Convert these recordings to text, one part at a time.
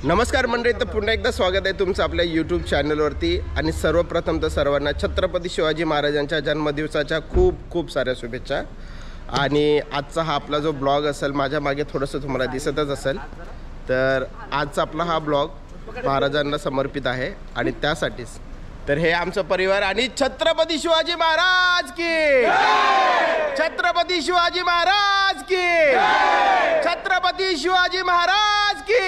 नमस्कार मंडळी, तर पुन्हा एकदा स्वागत आहे तुमचं आपल्या यूट्यूब चॅनलवरती. आणि सर्वप्रथम तर सर्वांना छत्रपती शिवाजी महाराजांच्या जन्मदिवसाच्या खूप खूप साऱ्या शुभेच्छा. आणि आजचा हा आपला जो ब्लॉग असेल, माझ्या मागे थोडंसं तुम्हाला दिसतच असेल, तर आजचा आपला हा ब्लॉग महाराजांना समर्पित आहे. आणि त्यासाठीच तर हे आमचं परिवार आणि छत्रपती शिवाजी महाराज की, छत्रपती शिवाजी महाराज की, छत्रपती शिवाजी महाराज की.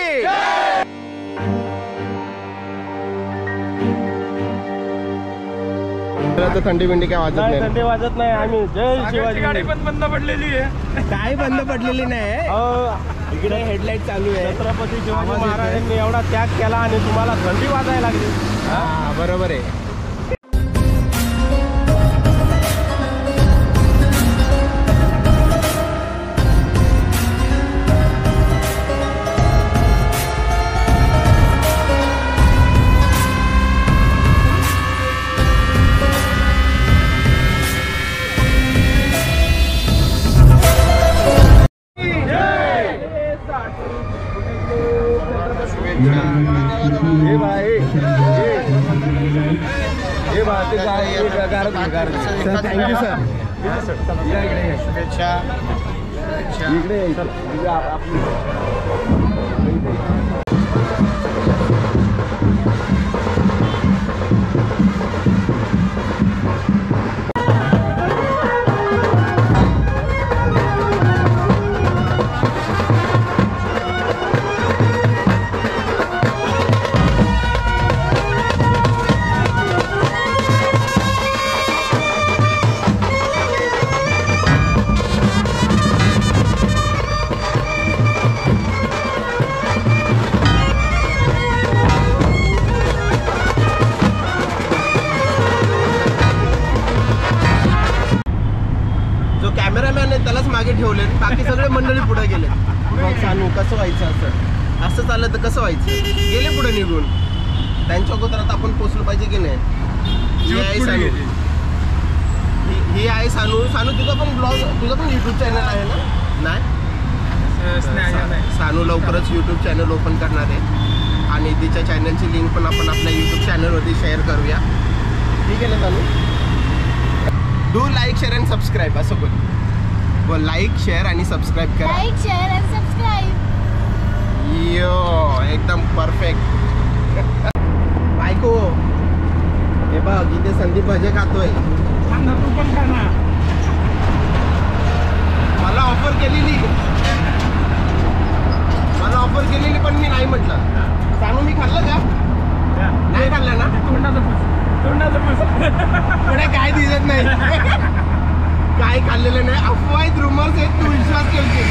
तर थंडी बिंडी काय वाजत नाही? थंडी वाजत नाही. आम्ही जय शिवाजी. गाडी पण बंद पडलेली आहे. काय बंद पडलेली नाही, इकडे हेडलाईट चालू आहे. छत्रपती शिवाजी महाराजांनी एवढा त्याग केला आणि तुम्हाला थंडी वाजायला लागली. हा बरोबर आहे. Thank you sir. शुभेच्छा. इकडे त्यालाच मागे ठेवले, बाकी सगळे मंडळी पुढे गेले. मग सांगू कसं व्हायचं? असं चाललं तर कसं व्हायचं? गेले पुढे निघून. त्यांच्या गोत्रात आपण पोचलो पाहिजे की नाही? ही आहे सानू. ही आहे सानू. सानू तुझा पण ब्लॉग, तुझा पण यूट्यूब चॅनल आहे ना? नाही. सानू लवकरच यूट्यूब चॅनल ओपन करणार आहे आणि तिच्या चॅनलची लिंक पण आपण आपल्या यूट्यूब चॅनलवरती शेअर करूया. ठीक आहे ना Sanu? Do like, share and subscribe असं बोल. लाईक, शेअर आणि सबस्क्राईब करा. लाईक, शेअर आणि सबस्क्राईब. यो एकदम परफेक्ट. बायको हे बघ, इथे संदीप भजे खातोय. तू पण खा ना. मला ऑफर केलेली पण मी नाही म्हटलं. सांगू मी खाल्लं का? नाही खाल्लं ना? तोंडाचं काय दिसत नाही. काय खाल्लेलं नाही. अफवा आहेत, रुमर्स आहेत, तू विश्वास ठेवशील.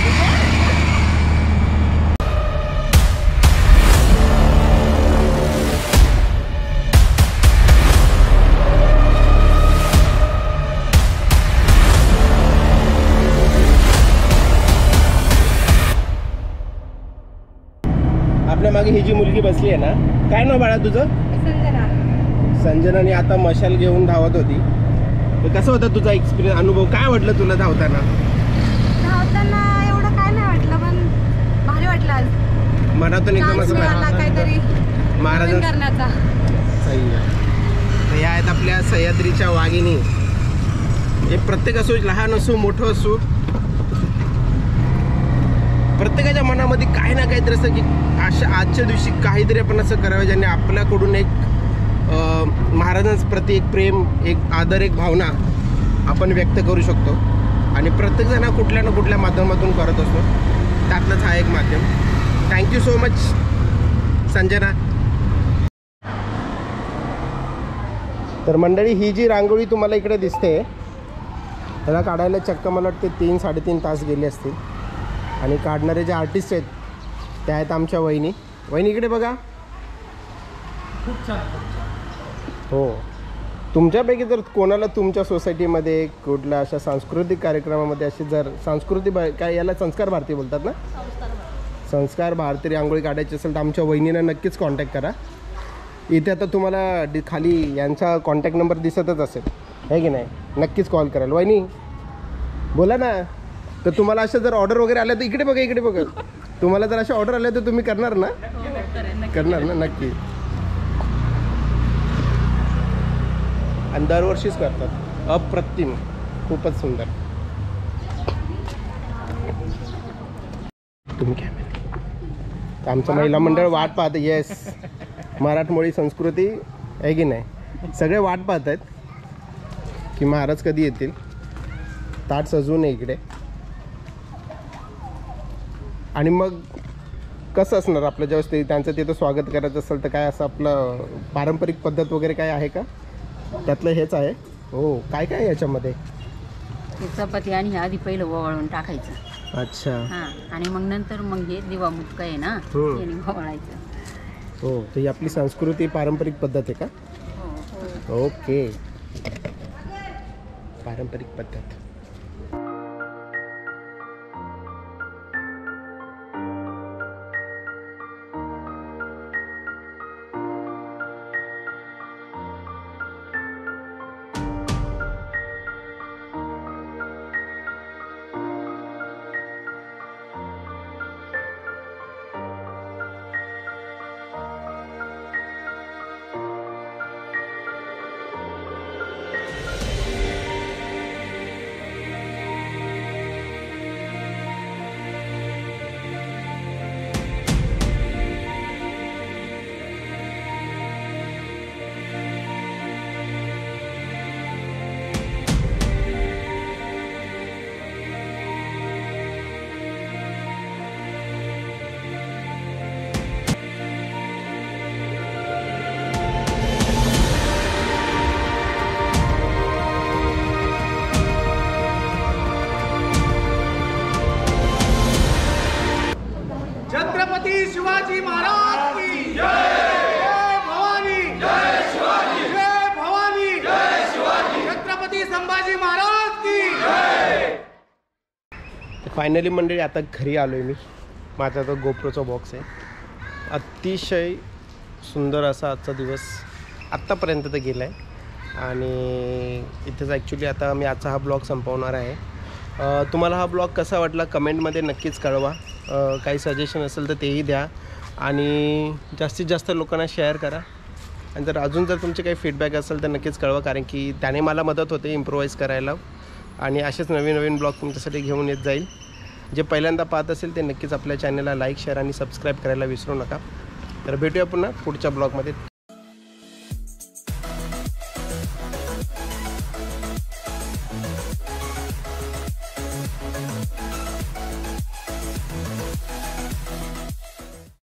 आपल्या मागे ही जी मुलगी बसली आहे ना, काय नाव बाळा तुझं? संजना. संजनाने आता मशाल घेऊन धावत होती. कसं होतं तुझा एक्सपिरियन्स, अनुभव काय वाटलं तुला धावताना? एवढं काय नाही वाटलं, पण भारी वाटलं. आज मनातून एकदम असं काहीतरी महाराज करण्याचा. सही आहे. या आहेत आपल्या सह्याद्रीच्या वाघिणी. हे प्रत्येक असो, लहान असो मोठं असो, प्रत्येकाच्या मनामध्ये काही ना काहीतरी असतं की अशा आजच्या दिवशी काहीतरी आपण असं करावं ज्याने आपल्याकडून एक महाराजांप्रती एक प्रेम, एक आदर, एक भावना आपण व्यक्त करू शकतो. आणि प्रत्येकजण कुठल्या ना कुठल्या माध्यमातून करत असतो. त्यातलंच हा एक माध्यम. Thank you so much Sanjana. तर मंडळी, ही जी रांगोळी तुम्हाला इकडे दिसते, त्याला काढायला चक्क मला वाटते 3-3.5 तास गेले असतील. आणि काढणारे जे आर्टिस्ट आहेत ते आहेत आमच्या वहिनी. वहिनी इकडे बघा. खूप छान. हो, तुमच्यापैकी जर कोणाला तुमच्या सोसायटीमध्ये कुठल्या अशा सांस्कृतिक कार्यक्रमामध्ये अशी जर सांस्कृतिक काय याला संस्कार भारती बोलतात ना, संस्कार भारती रांगोळी काढायची असेल तर आमच्या वहिनीला नक्कीच कॉन्टॅक्ट करा. इथे आता तुम्हाला खाली यांचा कॉन्टॅक्ट नंबर दिसतच असेल, आहे की नाही? नक्कीच कॉल कराल. वहिनी बोला ना. तर तुम्हाला असं जर ऑर्डर वगैरे आलं तर इकडे बघा, इकडे बघा. तुम्हाला जर अशा ऑर्डर आल्या तर तुम्ही करणार ना? करणार ना? नक्की. आणि दरवर्षीच करतात. अप्रतिम, खूपच सुंदर. तुम्ही काय माहिती, आमचं महिला मंडळ वाट पाहतं. येस, मराठमोळी संस्कृती आहे की नाही, सगळे वाट पाहत आहेत की महाराज कधी येतील. ताट सजवून आहे इकडे. आणि मग कसं असणार आपलं ज्यावेळेस ते त्यांचं तिथं स्वागत करायचं असेल तर काय असं आपलं पारंपरिक पद्धत वगैरे काय आहे का? त्यातलं हेच आहे. हो, काय काय याच्यामध्ये? चपाती आणि हे आधी पहिलं ओवाळून टाकायचं. अच्छा. हां, आणि मग नंतर मग हे दिवा मुटका आहे ना, याने ओवाळायचं. हो, तर ही आपली संस्कृती पारंपरिक पद्धत आहे का? हो. ओके, पारंपरिक पद्धत. छत्रपती शिवाजी महाराज की जय भवानी, जय शिवाजी, जय भवानी, जय शिवाजी, छत्रपती संभाजी महाराज की जय. फायनली मंडळी आता घरी आलो आहे मी. माझा तो गोप्रोचा बॉक्स आहे. अतिशय सुंदर असा आजचा दिवस आत्तापर्यंत तर गेला आहे. आणि इथेच ॲक्च्युली आता मी आजचा हा ब्लॉग संपवणार आहे. तुम्हाला हा ब्लॉग कसा वाटला कमेंटमध्ये नक्कीच कळवा. काही सजेशन असेल तर तेही द्या आणि जास्तीत जास्त लोकांना शेअर करा. आणि जर तुमचे काही फीडबॅक असेल तर नक्कीच कळवा, कारण की त्याने मला मदत होते इम्प्रोवाईज करायला. आणि असेच नवीन नवीन ब्लॉग तुमच्यासाठी घेऊन येत जाईल. जे पहिल्यांदा पाहत असेल ते नक्कीच आपल्या चॅनलला लाईक, शेअर आणि सबस्क्राईब करायला विसरू नका. तर भेटूया पुन्हा पुढच्या ब्लॉगमध्ये.